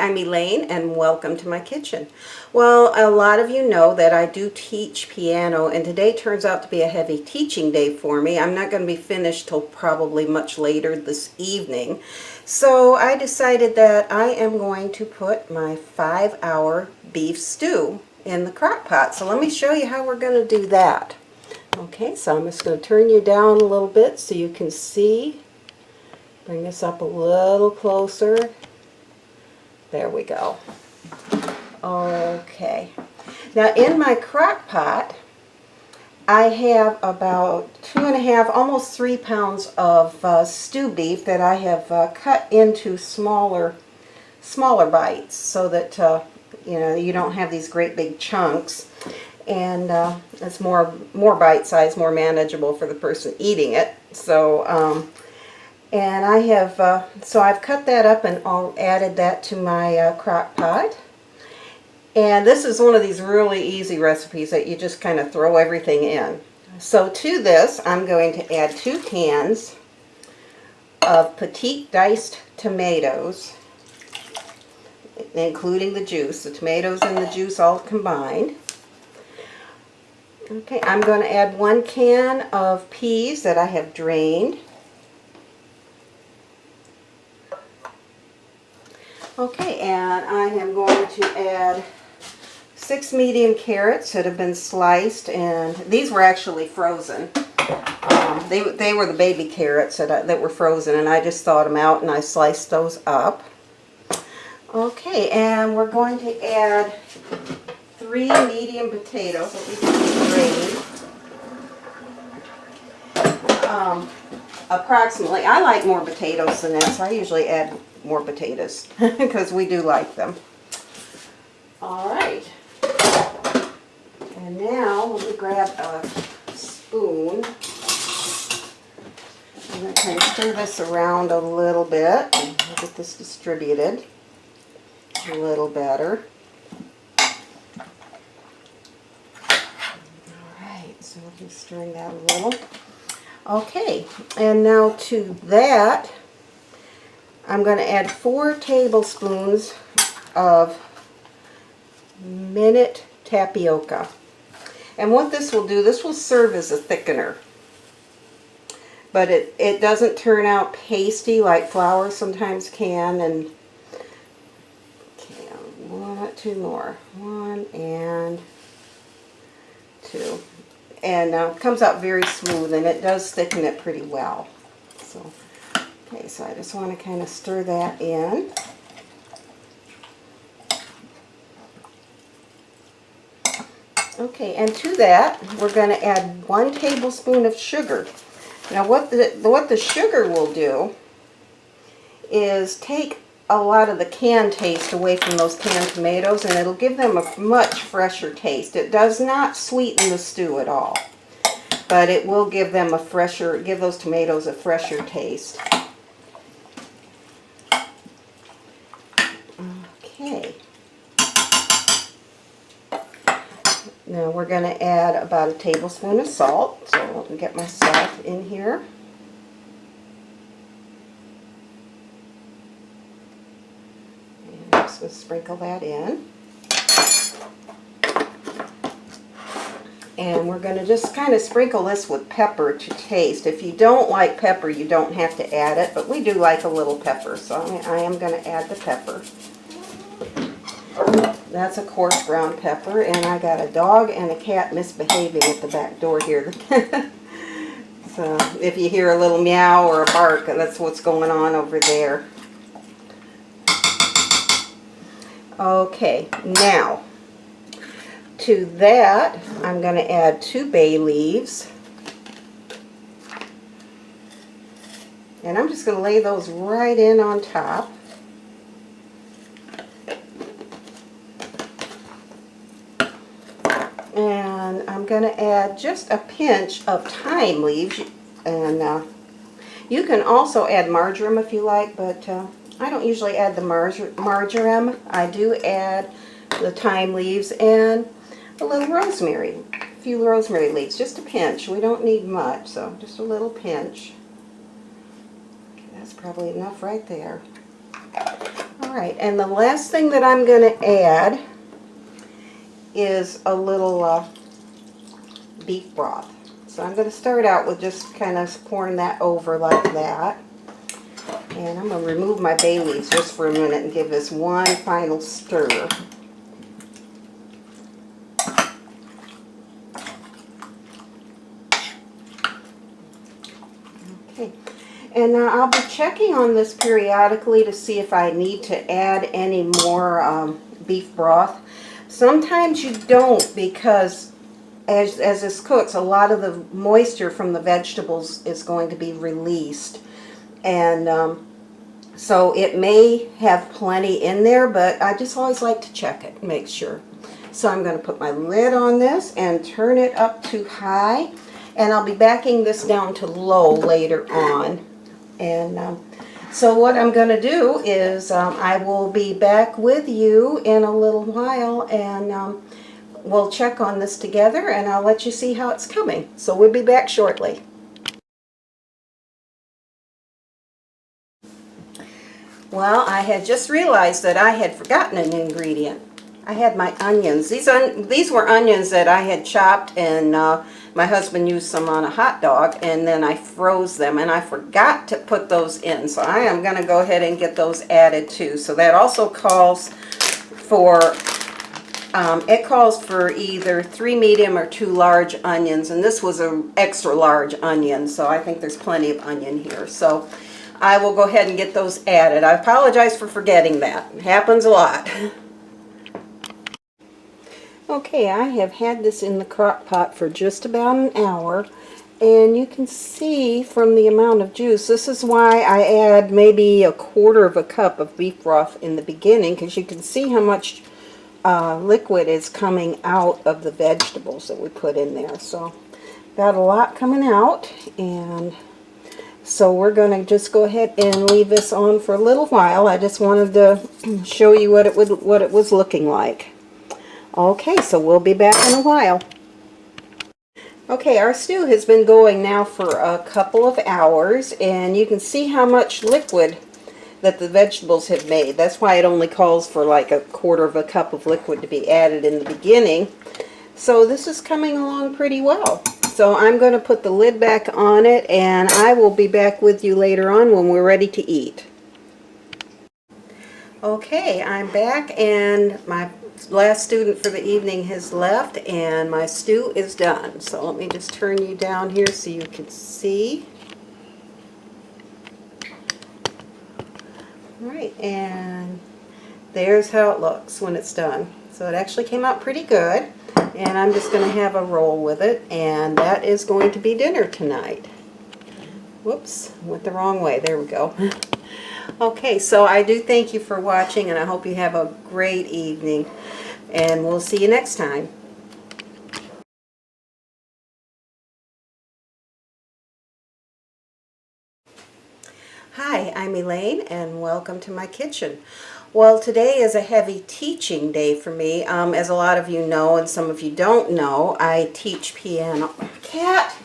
I'm Elaine and welcome to my kitchen. Well, a lot of you know that I do teach piano, and today turns out to be a heavy teaching day for me. I'm not going to be finished till probably much later this evening. So I decided that I am going to put my 5-hour beef stew in the crock pot. So let me show you how we're going to do that. Okay, so I'm just going to turn you down a little bit so you can see. Bring this up a little closer. There we go. Okay. Now in my crock pot, I have about 2.5, almost 3 pounds of stew beef that I have cut into smaller bites so that you don't have these great big chunks, and it's more bite-sized, more manageable for the person eating it. So. And I have, so I've cut that up and added that to my crock pot. And this is one of these really easy recipes that you just kind of throw everything in. So to this, I'm going to add 2 cans of petite diced tomatoes, including the juice, the tomatoes and the juice all combined. Okay, I'm going to add 1 can of peas that I have drained. Okay, and I am going to add 6 medium carrots that have been sliced, and these were actually frozen. They were the baby carrots that were frozen, and I just thawed them out and I sliced those up. Okay, and we're going to add 3 medium potatoes that we drained. Approximately, I like more potatoes than this. I usually add more potatoes because we do like them. Alright, and now let me grab a spoon. I'm going to kind of stir this around a little bit and get this distributed a little better. Alright, so I'm stirring that a little. Okay, and now to that I'm going to add 4 tablespoons of Minute Tapioca. And what this will do, this will serve as a thickener. But it doesn't turn out pasty like flour sometimes can. And okay, 2 more. 1 and 2. And it comes out very smooth, and it does thicken it pretty well. So. Okay, so I just want to kind of stir that in. Okay, and to that, we're going to add 1 tablespoon of sugar. Now what the sugar will do is take a lot of the canned taste away from those canned tomatoes, and it'll give them a much fresher taste. It does not sweeten the stew at all, but it will give them give those tomatoes a fresher taste. Okay. Now we're going to add about a tablespoon of salt. So let me get my salt in here. And I'm just going to sprinkle that in. And we're going to just kind of sprinkle this with pepper to taste. If you don't like pepper, you don't have to add it, but we do like a little pepper, so I am going to add the pepper. That's a coarse ground pepper, and I got a dog and a cat misbehaving at the back door here. So if you hear a little meow or a bark, that's what's going on over there. Okay, now to that I'm going to add 2 bay leaves, and I'm just going to lay those right in on top. And I'm going to add just a pinch of thyme leaves, and you can also add marjoram if you like, but I don't usually add the marjoram. I do add the thyme leaves and a little rosemary, a few rosemary leaves, just a pinch. We don't need much, so just a little pinch. Okay, that's probably enough right there. Alright, and the last thing that I'm going to add is a little beef broth. So I'm going to start out with just kind of pouring that over like that. And I'm going to remove my bay leaves just for a minute and give this one final stir. Okay, and now I'll be checking on this periodically to see if I need to add any more beef broth. Sometimes you don't, because as this cooks, a lot of the moisture from the vegetables is going to be released. And so it may have plenty in there, but I just always like to check it, make sure. So I'm going to put my lid on this and turn it up to high. And I'll be backing this down to low later on. And so what I'm going to do is I will be back with you in a little while, and we'll check on this together, and I'll let you see how it's coming. So we'll be back shortly. Well, I had just realized that I had forgotten an ingredient. I had my onions. These were onions that I had chopped, and my husband used some on a hot dog, and then I froze them, and I forgot to put those in. So I am going to go ahead and get those added too. So that also calls for, it calls for either 3 medium or 2 large onions, and this was an extra large onion, so I think there's plenty of onion here. So I will go ahead and get those added. I apologize for forgetting that. It happens a lot. Okay, I have had this in the crock pot for just about an hour, and you can see from the amount of juice, this is why I add maybe 1/4 cup of beef broth in the beginning, because you can see how much liquid is coming out of the vegetables that we put in there. So got a lot coming out, and so we're going to just go ahead and leave this on for a little while. I just wanted to show you what it was looking like. Okay, so we'll be back in a while. Okay, our stew has been going now for a couple of hours, and you can see how much liquid that the vegetables have made. That's why it only calls for like 1/4 cup of liquid to be added in the beginning. So this is coming along pretty well. So I'm going to put the lid back on it, and I will be back with you later on when we're ready to eat. Okay, I'm back, and my last student for the evening has left, and my stew is done. So let me just turn you down here so you can see. Alright, and there's how it looks when it's done. So it actually came out pretty good, and I'm just going to have a roll with it, and that is going to be dinner tonight. Whoops, went the wrong way. There we go. Okay, so I do thank you for watching, and I hope you have a great evening, and we'll see you next time. Hi, I'm Elaine, and welcome to my kitchen. Well, today is a heavy teaching day for me. As a lot of you know, and some of you don't know, I teach piano. Cat!